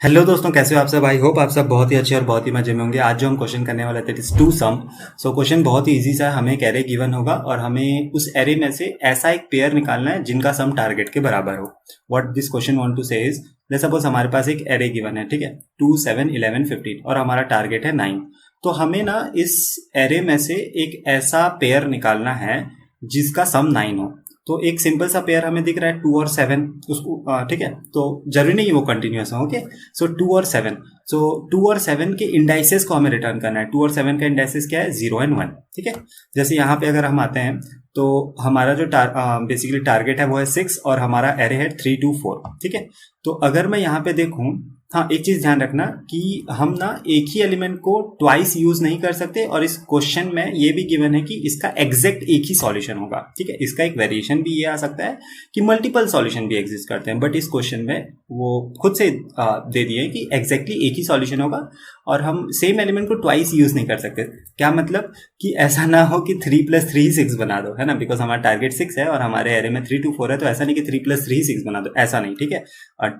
Hello दोस्तों, कैसे हो आप सब? आई होप आप सब बहुत ही अच्छे और बहुत ही मजे में होंगे। आज जो हम क्वेश्चन करने वाले थे is two sum. So question बहुत ही इजी सा है। हमें एक एरे गिवन होगा और हमें उस एरे में से ऐसा एक पेयर निकालना है जिनका सम टारगेट के बराबर हो। What this question want to say is, let's suppose हमारे पास एक एरे गिवन है, ठीक है, 2 7 11 15 और हमारा टारगेट है 9। तो हमें ना इस एरे में से एक ऐसा पेयर निकालना है जिसका सम 9 हो। तो एक सिंपल सा पेयर हमें दिख रहा है 2 और 7, उसको ठीक है, तो जरूरी नहीं है वो कंटिन्यूअस हो। ओके, सो 2 और 7, सो 2 और 7 के इंडाइसेस को हमें रिटर्न करना है। 2 और 7 का इंडाइसेस क्या है? 0 एंड 1। ठीक है, जैसे यहाँ पे अगर हम आते हैं तो हमारा जो बेसिकली टारगेट है वो है 6 और हमारा एरे है 3 2 4। ठीक है, तो अगर मैं यहाँ पे देखूं, हाँ एक चीज ध्यान रखना कि हम ना एक ही एलिमेंट को ट्वाइस यूज नहीं कर सकते, और इस क्वेश्चन में ये भी गिवन है कि इसका एग्जैक्ट एक ही सॉल्यूशन होगा। ठीक है, इसका एक वेरिएशन भी ये आ सकता है कि मल्टीपल सॉल्यूशन भी एग्जिस्ट करते हैं, बट इस क्वेश्चन में वो खुद से दे दिए कि एग्जैक्टली एक ही सॉल्यूशन होगा और हम सेम एलिमेंट को ट्वाइस यूज नहीं कर सकते। क्या मतलब कि ऐसा ना हो कि 3 + 3 6 बना दो, है ना, बिकॉज हमारा टारगेट 6 है और हमारे एरे में 3 2 4 है, तो ऐसा नहीं कि 3 + 3 6 बना दो, ऐसा नहीं। ठीक है,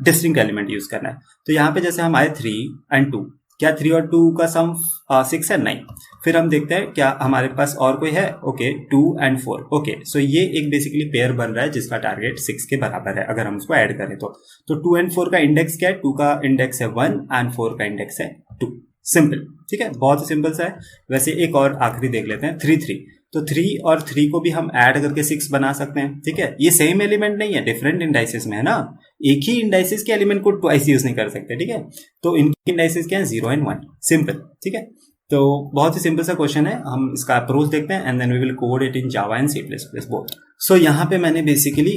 डिस्टिंक्ट एलिमेंट यूज करना है। तो यहाँ पे जैसे हम आए 3 एंड 2, क्या 3 और 2 का सम 6 है? नहीं। फिर हम देखते हैं क्या हमारे पास और कोई है। Okay, 2 and 4। ओके, सो ये एक बेसिकली पेयर बन रहा है जिसका टारगेट 6 के बराबर है अगर हम उसको ऐड करें तो 2 एंड 4 का इंडेक्स क्या है? 2 का इंडेक्स है 1 एंड 4 का इंडेक्स है 2। सिंपल, ठीक है, बहुत ही सिंपल सा है। वैसे एक और आखिरी देख लेते हैं, 3 3। तो 3 और 3 को भी हम ऐड करके 6 बना सकते हैं। ठीक है, ये सेम एलिमेंट नहीं है, डिफरेंट इंडाइसेस में है ना। एक ही इंडाइसेस के एलिमेंट को ट्वाइस यूज नहीं कर सकते। ठीक है, तो इनके इंडाइसेस क्या है? 0 एंड 1। सिंपल, ठीक है। तो बहुत ही सिंपल सा क्वेश्चन है, हम इसका अप्रोच देखते हैं and then we will code it in Java and C plus plus both. So यहाँ पे मैंने बेसिकली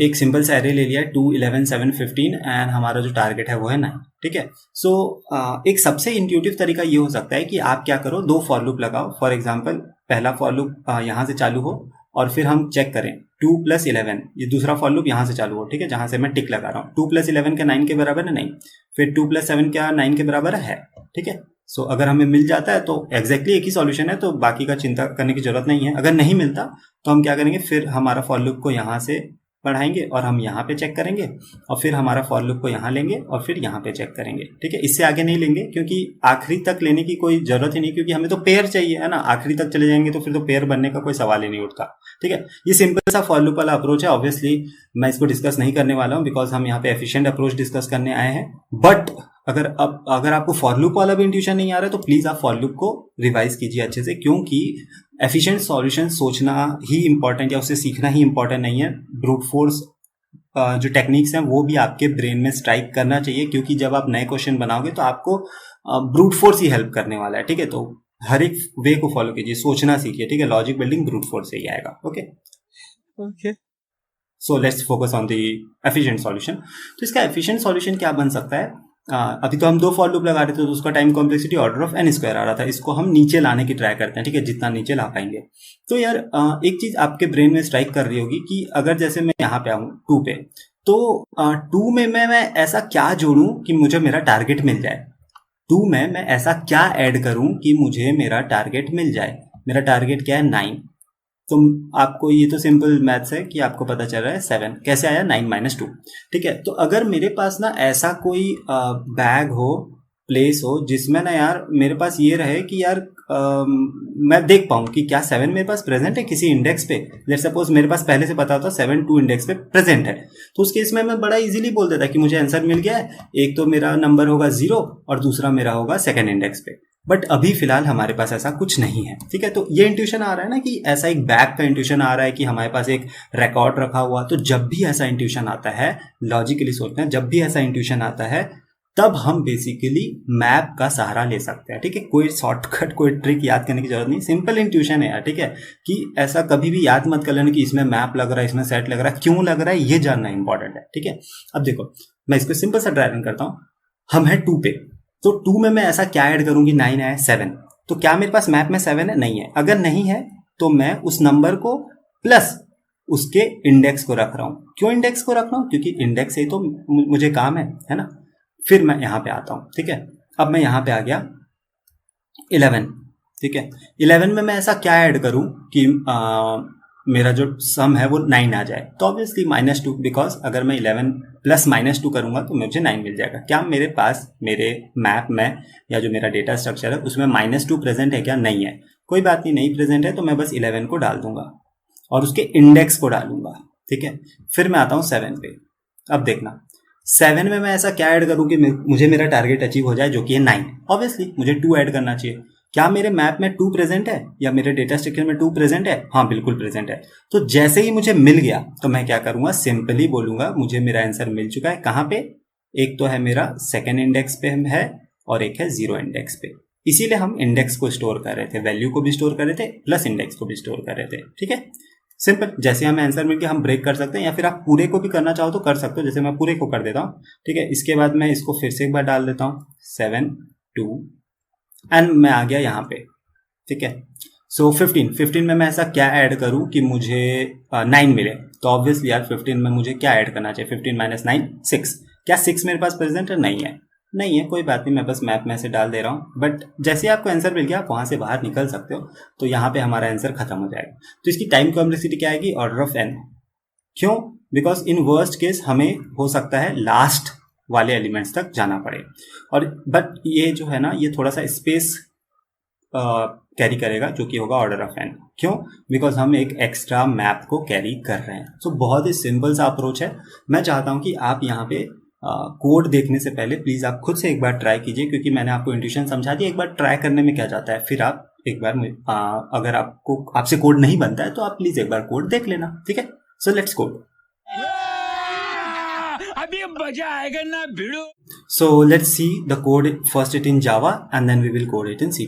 एक सिंपल सा एरे ले लिया है 2 11 7 15 एंड हमारा जो टारगेट है वो है 9। ठीक है, सो एक सबसे इंट्यूटिव तरीका ये हो सकता है कि आप क्या करो, दो फॉर लूप लगाओ। फॉर एग्जाम्पल, पहला फॉर लूप यहाँ से चालू हो और फिर हम चेक करें 2 + 11, ये दूसरा फॉर लूप यहाँ से चालू हो। ठीक है, जहां से मैं टिक लगा रहा हूँ। 2 + 11 के 9 के बराबर है? नहीं। फिर 2 + 7 क्या 9 के बराबर है? ठीक है, सो अगर हमें मिल जाता है तो एग्जैक्टली एक ही सॉल्यूशन है, तो बाकी का चिंता करने की जरूरत नहीं है। अगर नहीं मिलता तो हम क्या करेंगे, फिर हमारा फॉर लूप को यहाँ से बढ़ाएंगे और हम यहाँ पे चेक करेंगे, और फिर हमारा फॉर लूप को यहाँ लेंगे और फिर यहाँ पे चेक करेंगे। ठीक है, इससे आगे नहीं लेंगे क्योंकि आखिरी तक लेने की कोई जरूरत ही नहीं, क्योंकि हमें तो पेयर चाहिए, है ना। आखिरी तक चले जाएंगे तो फिर तो पेयर बनने का कोई सवाल ही नहीं उठता। ठीक है, ये सिंपल सा फॉर लूप वाला अप्रोच है। ऑब्वियसली मैं इसको डिस्कस नहीं करने वाला हूँ बिकॉज हम यहाँ पे एफिशिएंट अप्रोच डिस्कस करने आए हैं। बट अगर आपको फॉर लूप वाला भी इंट्यूशन नहीं आ रहा है तो प्लीज आप फॉर लूप को रिवाइज कीजिए अच्छे से, क्योंकि एफिशिएंट सॉल्यूशन सोचना ही इंपॉर्टेंट या उससे सीखना ही इंपॉर्टेंट नहीं है। ब्रूट फोर्स जो टेक्निक्स हैं वो भी आपके ब्रेन में स्ट्राइक करना चाहिए, क्योंकि जब आप नए क्वेश्चन बनाओगे तो आपको ब्रूट फोर्स ही हेल्प करने वाला है। ठीक है, तो हर एक वे को फॉलो कीजिए, सोचना सीखिए। ठीक है, लॉजिक बिल्डिंग ब्रूट फोर्स से ही आएगा। Okay, okay. So let's focus on the efficient solution. तो इसका एफिशिएंट सॉल्यूशन क्या बन सकता है? अभी तो हम दो फॉर लूप लगा रहे थे तो उसका time complexity order of n square आ रहा था। इसको हम नीचे लाने की ट्राई करते हैं, ठीक है, जितना नीचे ला पाएंगे। तो यार एक चीज आपके ब्रेन में स्ट्राइक कर रही होगी कि अगर जैसे मैं यहाँ पे आऊँ 2 पे, तो 2 में मैं ऐसा क्या जोड़ूं कि मुझे मेरा टारगेट मिल जाए। 2 में मैं ऐसा क्या ऐड करूं कि मुझे मेरा टारगेट मिल जाए। मेरा टारगेट क्या है? 9। तो आपको ये तो सिंपल मैथ्स है कि आपको पता चल रहा है 7 कैसे आया, 9 - 2। ठीक है, तो अगर मेरे पास ना ऐसा कोई बैग हो, प्लेस हो जिसमें ना यार मेरे पास ये रहे कि यार मैं देख पाऊँ कि क्या 7 मेरे पास प्रेजेंट है किसी इंडेक्स पे। लेट्स सपोज मेरे पास पहले से पता होता 7 2 इंडेक्स पे प्रेजेंट है, तो उस केस में मैं बड़ा इजीली बोल देता कि मुझे आंसर मिल गया है। एक तो मेरा नंबर होगा 0 और दूसरा मेरा होगा सेकंड इंडेक्स पे। बट अभी फिलहाल हमारे पास ऐसा कुछ नहीं है। ठीक है, तो ये इंट्यूशन आ रहा है ना कि ऐसा एक बैग का इंट्यूशन आ रहा है कि हमारे पास एक रिकॉर्ड रखा हुआ। तो जब भी ऐसा इंट्यूशन आता है, लॉजिकली सोचते हैं, जब भी ऐसा इंट्यूशन आता है तब हम बेसिकली मैप का सहारा ले सकते हैं। ठीक है, कोई शॉर्टकट कोई ट्रिक याद करने की जरूरत नहीं, सिंपल इंट्यूशन है यार। ठीक है, कि ऐसा कभी भी याद मत कर लेना कि इसमें मैप लग रहा है, इसमें सेट लग रहा है, क्यों लग रहा है ये जानना इंपॉर्टेंट है। ठीक है, अब देखो मैं इसको सिंपल सा ड्राइव करता हूँ। हम है 2 पे, तो 2 में मैं ऐसा क्या ऐड करूं कि 9 है 7। तो क्या मेरे पास मैप में 7 है? नहीं है। अगर नहीं है तो मैं उस नंबर को प्लस उसके इंडेक्स को रख रहा हूं। क्यों इंडेक्स को रख रहा हूं? क्योंकि इंडेक्स से तो मुझे काम है ना। फिर मैं यहां पे आता हूं। ठीक है, अब मैं यहां पे आ गया 11। ठीक है, 11 में मैं ऐसा क्या ऐड करूं कि मेरा जो सम है वो 9 आ जाए, तो ऑब्वियसली -2, बिकॉज अगर मैं 11 प्लस -2 करूंगा तो मुझे 9 मिल जाएगा। क्या मेरे पास मेरे मैप में या जो मेरा डेटा स्ट्रक्चर है उसमें -2 प्रेजेंट है क्या? नहीं है। कोई बात नहीं प्रेजेंट है तो मैं बस 11 को डाल दूंगा और उसके इंडेक्स को डालूंगा, ठीक है। फिर मैं आता हूँ 7 पे। अब देखना 7 में मैं ऐसा क्या ऐड करूँ कि मुझे मेरा टारगेट अचीव हो जाए, जो कि है 9। ऑब्वियसली मुझे 2 ऐड करना चाहिए। क्या मेरे मैप में 2 प्रेजेंट है या मेरे डेटा स्ट्रक्चर में 2 प्रेजेंट है? हाँ बिल्कुल प्रेजेंट है। तो जैसे ही मुझे मिल गया तो मैं क्या करूंगा, सिंपली बोलूंगा मुझे मेरा आंसर मिल चुका है। कहाँ पे? एक तो है मेरा सेकेंड इंडेक्स पे है और एक है 0 इंडेक्स पे। इसीलिए हम इंडेक्स को स्टोर कर रहे थे, वैल्यू को भी स्टोर कर रहे थे प्लस इंडेक्स को भी स्टोर कर रहे थे, ठीक है। सिंपल। जैसे हमें आंसर मिल गया हम ब्रेक कर सकते हैं, या फिर आप पूरे को भी करना चाहो तो कर सकते हो, जैसे मैं पूरे को कर देता हूँ, ठीक है। इसके बाद मैं इसको फिर से एक बार डाल देता हूँ 7 2 एंड मैं आ गया यहाँ पे, ठीक है। सो 15 में मैं ऐसा क्या ऐड करूँ कि मुझे 9 मिले? तो ऑब्वियसली यार 15 में मुझे क्या ऐड करना चाहिए? 15 - 9 6। क्या 6 मेरे पास प्रेजेंट है? नहीं है। नहीं है, कोई बात नहीं, मैं बस मैप में से डाल दे रहा हूँ। बट जैसे ही आपको आंसर मिल गया आप वहाँ से बाहर निकल सकते हो, तो यहाँ पे हमारा आंसर खत्म हो जाएगा। तो इसकी टाइम कॉम्प्लेक्सिटी क्या आएगी? Order of n। क्यों? बिकॉज इन वर्स्ट केस हमें हो सकता है लास्ट वाले एलिमेंट्स तक जाना पड़े, और बट ये जो है ना ये थोड़ा सा स्पेस कैरी करेगा, जो कि होगा ऑर्डर ऑफ n। क्यों? बिकॉज हम एक एक्स्ट्रा मैप को कैरी कर रहे हैं। सो बहुत ही सिंपल सा अप्रोच है। मैं चाहता हूँ कि आप यहाँ पे कोड देखने से पहले प्लीज़ आप खुद से एक बार ट्राई कीजिए, क्योंकि मैंने आपको इंट्यूशन समझा दिया। एक बार ट्राई करने में क्या जाता है, फिर आप एक बार अगर आपसे कोड नहीं बनता है तो आप प्लीज़ एक बार कोड देख लेना, ठीक है। So let's code. अभी मजा आएगा ना भिड़ो। So let's see the code first it in Java and then we will code it in C++.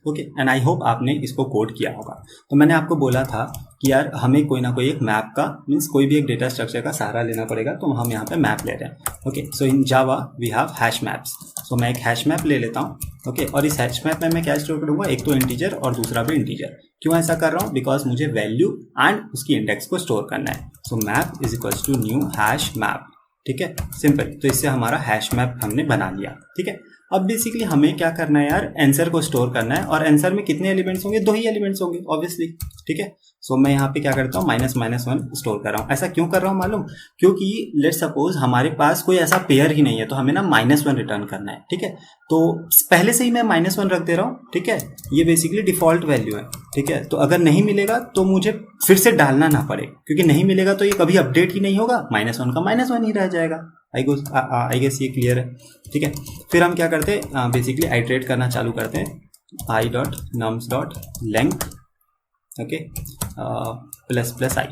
Okay, and I hope आपने इसको कोड किया होगा। तो मैंने आपको बोला था कि यार हमें कोई ना कोई एक मैप का मीन्स कोई भी एक डेटा स्ट्रक्चर का सहारा लेना पड़ेगा, तो हम यहाँ पे मैप ले रहे हैं। Okay, so in Java we have hash maps. So मैं एक हैश मैप ले लेता हूँ, ओके। और इस हैश मैप में मैं क्या स्टोर करूँगा? एक तो इंटीजर और दूसरा भी इंटीजर। क्यों ऐसा कर रहा हूँ? बिकॉज मुझे वैल्यू एंड उसकी इंडेक्स को स्टोर करना है। So map is equals to new hash map, ठीक है, सिंपल। तो इससे हमारा हैश मैप हमने बना लिया, ठीक है। अब बेसिकली हमें क्या करना है यार, आंसर को स्टोर करना है, और आंसर में कितने एलिमेंट्स होंगे? 2 ही एलिमेंट्स होंगे ऑब्वियसली, ठीक है। सो मैं यहाँ पे क्या करता हूँ, -1 स्टोर कर रहा हूँ। ऐसा क्यों कर रहा हूँ मालूम? क्योंकि लेट सपोज हमारे पास कोई ऐसा पेयर ही नहीं है, तो हमें ना -1 रिटर्न करना है, ठीक है। तो पहले से ही मैं -1 रख दे रहा हूँ, ठीक है। ये बेसिकली डिफॉल्ट वैल्यू है, ठीक है। तो अगर नहीं मिलेगा तो मुझे फिर से डालना ना पड़े, क्योंकि नहीं मिलेगा तो ये कभी अपडेट ही नहीं होगा, -1 का -1 ही रह जाएगा। आई गेस ये क्लियर है, ठीक है। फिर हम क्या करते हैं, बेसिकली आइट्रेट करना चालू करते हैं, i.nums.length, ओके, ++i,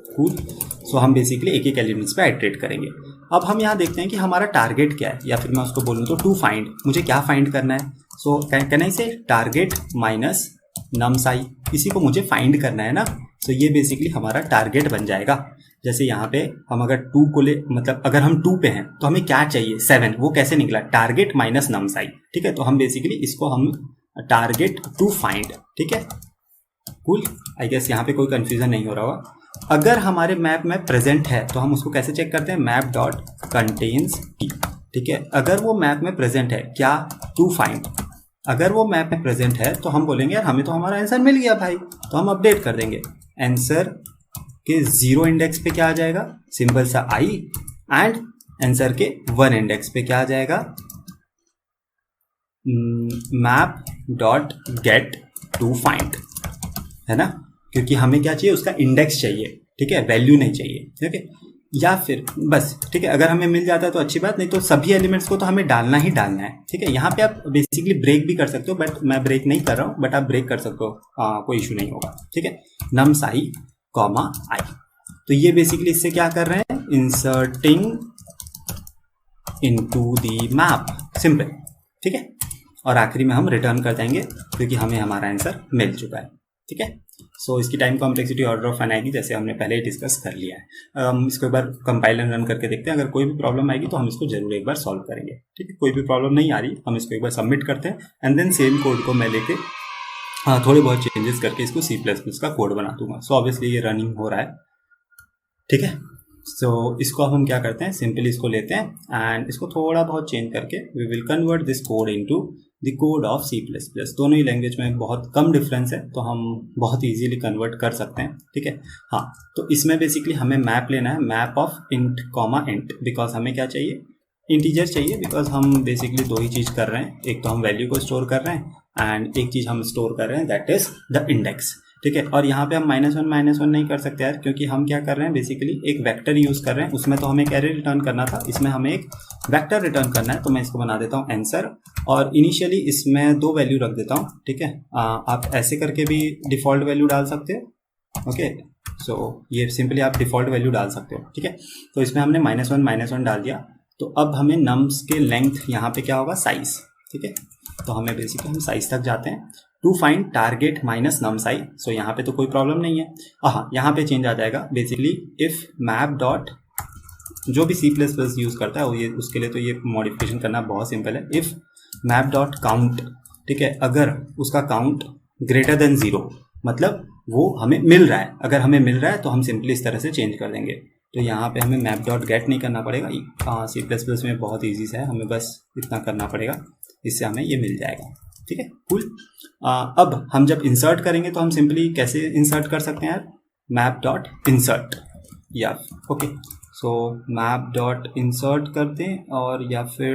कूल। सो हम बेसिकली एक एक एलिमेंट्स पे आइट्रेट करेंगे। अब हम यहाँ देखते हैं कि हमारा टारगेट क्या है, या फिर मैं उसको बोलूँ तो टू फाइंड, मुझे क्या फाइंड करना है। सो कैन आई से टारगेट माइनस nums_i, इसी को मुझे फाइंड करना है ना। सो ये बेसिकली हमारा टारगेट बन जाएगा। जैसे यहाँ पे हम अगर 2 को ले, मतलब अगर हम 2 पे हैं तो हमें क्या चाहिए? 7। वो कैसे निकला? टारगेट माइनस nums_i, ठीक है। तो हम बेसिकली इसको हम टारगेट टू फाइंड, ठीक है, कूल। आई गेस यहाँ पे कोई कंफ्यूजन नहीं हो रहा होगा। अगर हमारे मैप में प्रेजेंट है तो हम उसको कैसे चेक करते हैं? मैप डॉट कंटेन्स t, ठीक है। अगर वो मैप में प्रेजेंट है, क्या? To find. अगर वो मैप में प्रेजेंट है तो हम बोलेंगे यार हमें तो हमारा आंसर मिल गया भाई, तो हम अपडेट कर देंगे। आंसर के 0 इंडेक्स पे क्या आ जाएगा? सिंपल सा i, एंड आंसर के 1 इंडेक्स पे क्या आ जाएगा? Map dot get to find, है ना, क्योंकि हमें क्या चाहिए? उसका इंडेक्स चाहिए, ठीक है, वैल्यू नहीं चाहिए, ठीक है। या फिर बस, ठीक है, अगर हमें मिल जाता है तो अच्छी बात, नहीं तो सभी एलिमेंट्स को तो हमें डालना ही डालना है, ठीक है। यहाँ पे आप बेसिकली ब्रेक भी कर सकते हो, बट मैं ब्रेक नहीं कर रहा हूँ, बट आप ब्रेक कर सकते हो, कोई इशू नहीं होगा, ठीक है। nums_i, i। तो ये बेसिकली इससे क्या कर रहे हैं? Inserting into the map, simple, ठीक है। और आखिरी में हम रिटर्न कर देंगे क्योंकि हमें हमारा आंसर मिल चुका है, ठीक है। सो इसकी time complexity order of n आएगी, जैसे हमने पहले ही डिस्कस कर लिया है। हम इसको एक बार कंपाइल एंड रन करके देखते हैं। अगर कोई भी प्रॉब्लम आएगी तो हम इसको जरूर एक बार सॉल्व करेंगे, ठीक है। कोई भी प्रॉब्लम नहीं आ रही, हम इसको एक बार सबमिट करते हैं, एंड देन सेम कोड को मैं लेके थोड़े बहुत चेंजेस करके इसको C++ का कोड बना दूंगा। सो ऑब्वियसली ये रनिंग हो रहा है, ठीक है। सो इसको अब हम क्या करते हैं, सिंपली इसको लेते हैं एंड इसको थोड़ा बहुत चेंज करके we will convert this code into the code of C++। दोनों ही लैंग्वेज में बहुत कम डिफरेंस है, तो हम बहुत इजीली कन्वर्ट कर सकते हैं, ठीक है। हाँ, तो इसमें बेसिकली हमें मैप लेना है, map of int comma int, because हमें क्या चाहिए, इंटीजर चाहिए, बिकॉज हम बेसिकली दो ही चीज़ कर रहे हैं, एक तो हम वैल्यू को स्टोर कर रहे हैं एंड एक चीज़ हम स्टोर कर रहे हैं दैट इज द इंडेक्स, ठीक है। और यहाँ पे हम -1 नहीं कर सकते यार, क्योंकि हम क्या कर रहे हैं, बेसिकली एक वेक्टर यूज़ कर रहे हैं, उसमें तो हमें एक एरे रिटर्न करना था, इसमें हमें एक वेक्टर रिटर्न करना है। तो मैं इसको बना देता हूँ आंसर और इनिशियली इसमें 2 वैल्यू रख देता हूँ, ठीक है। आप ऐसे करके भी डिफ़ॉल्ट वैल्यू डाल सकते हो, ओके। सो ये सिंपली आप डिफ़ॉल्ट वैल्यू डाल सकते हो, ठीक है। तो इसमें हमने -1 डाल दिया, तो अब हमें नम्स के लेंथ यहाँ पे क्या होगा, साइज, ठीक है। तो हमें बेसिकली हम साइज तक जाते हैं to find target minus num size. So यहाँ पे तो कोई प्रॉब्लम नहीं है। हाँ, यहाँ पे चेंज आ जाएगा बेसिकली इफ़ मैप डॉट, जो भी C++ यूज़ करता है वो ये, उसके लिए तो ये मॉडिफिकेशन करना बहुत सिंपल है। इफ़ मैप डॉट काउंट, ठीक है, अगर उसका काउंट ग्रेटर देन 0, मतलब वो हमें मिल रहा है, अगर हमें मिल रहा है तो हम सिंपली इस तरह से चेंज कर देंगे। तो यहाँ पे हमें मैप डॉट गेट नहीं करना पड़ेगा, C++ में बहुत ईजी है, हमें बस इतना करना पड़ेगा, इससे हमें ये मिल जाएगा, ठीक है, कूल। अब हम जब इंसर्ट करेंगे तो हम सिंपली कैसे इंसर्ट कर सकते हैं यार, मैप डॉट इंसर्ट, या okay, so map dot insert करते हैं, और या फिर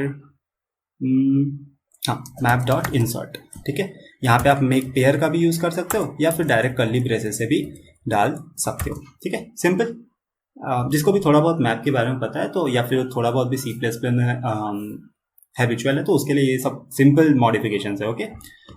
हाँ, मैप डॉट इंसर्ट, ठीक है। यहाँ पे आप मेक पेयर का भी यूज़ कर सकते हो, या फिर डायरेक्ट कर्ली ब्रेसेस से भी डाल सकते हो, ठीक है, सिंपल। जिसको भी थोड़ा बहुत मैप के बारे में पता है, तो या फिर थोड़ा बहुत भी C++ में हैबिचुअल है, तो उसके लिए ये सब सिंपल मॉडिफिकेशंस है, ओके।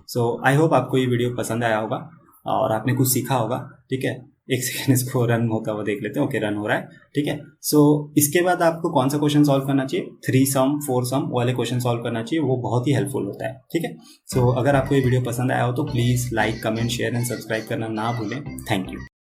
सो आई होप आपको ये वीडियो पसंद आया होगा और आपने कुछ सीखा होगा, ठीक है। एक सेकेंड इसको रन होता हुआ देख लेते हैं, ओके, रन हो रहा है, ठीक है। सो इसके बाद आपको कौन सा क्वेश्चन सॉल्व करना चाहिए, 3 सम 4 सम वाले क्वेश्चन सॉल्व करना चाहिए, वो बहुत ही हेल्पफुल होता है, ठीक है। सो अगर आपको ये वीडियो पसंद आया हो तो please like, comment, share and subscribe करना ना भूलें। Thank you.